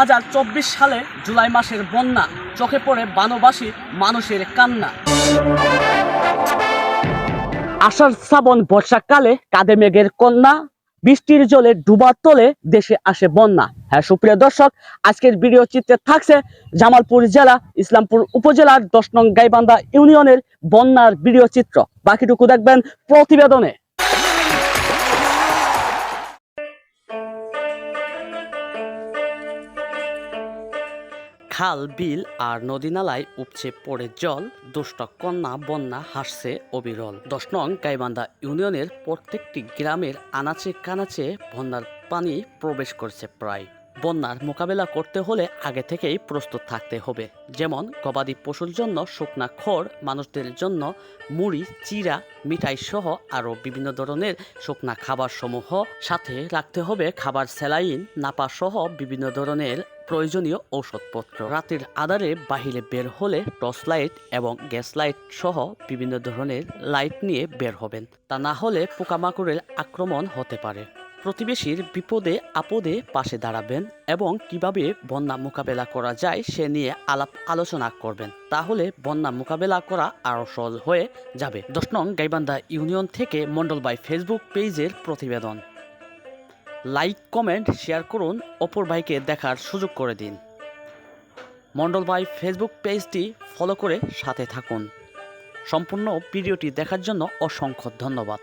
2024 সালে জুলাই মাসের বন্যা, চোখে পড়ে বানবাসী মানুষের কান্না। আষাঢ় শ্রাবণ বর্ষাকালে কাঁদে মেঘের কন্যা, বৃষ্টির জলে ডুবার তলে দেশে আসে বন্যা। হ্যাঁ সুপ্রিয় দর্শক, আজকের ভিডিও চিত্রে থাকছে জামালপুর জেলা ইসলামপুর উপজেলার 10 নং গাইবান্ধা ইউনিয়নের বন্যার ভিডিও চিত্র। বাকিটুকু দেখবেন প্রতিবেদনে। খাল বিল আর নদী নালায় উপচে পড়ে জল, দুষ্ট কন্যা বন্যা হাসছে অবিরল। 10 নং গাইবান্ধা ইউনিয়নের প্রত্যেকটি গ্রামের আনাচে কানাচে বন্যার পানি প্রবেশ করছে প্রায়। বন্যার মোকাবেলা করতে হলে আগে থেকেই প্রস্তুত থাকতে হবে, যেমন গবাদি পশুর জন্য শুকনা খড়, মানুষদের জন্য মুড়ি, চিরা, মিঠাই সহ আরও বিভিন্ন ধরনের শুকনা খাবার সমূহ। সাথে রাখতে হবে খাবার, স্যালাইন, নাপা সহ বিভিন্ন ধরনের প্রয়োজনীয় ঔষধপত্র। রাতের আধারে বাহিরে বের হলে টর্চ লাইট এবং গ্যাস লাইট সহ বিভিন্ন ধরনের লাইট নিয়ে বের হবেন, তা না হলে পোকামাকড়ের আক্রমণ হতে পারে। প্রতিবেশীর বিপদে আপদে পাশে দাঁড়াবেন এবং কিভাবে বন্যা মোকাবেলা করা যায় সে নিয়ে আলাপ আলোচনা করবেন, তাহলে বন্যা মোকাবেলা করা আরও সহজ হয়ে যাবে। 10 নং গাইবান্ধা ইউনিয়ন থেকে মন্ডল ভাই ফেসবুক পেজের প্রতিবেদন। লাইক, কমেন্ট, শেয়ার করুন, অপর ভাইকে দেখার সুযোগ করে দিন। মন্ডল ভাই ফেসবুক পেজটি ফলো করে সাথে থাকুন। সম্পূর্ণ ভিডিওটি দেখার জন্য অসংখ্য ধন্যবাদ।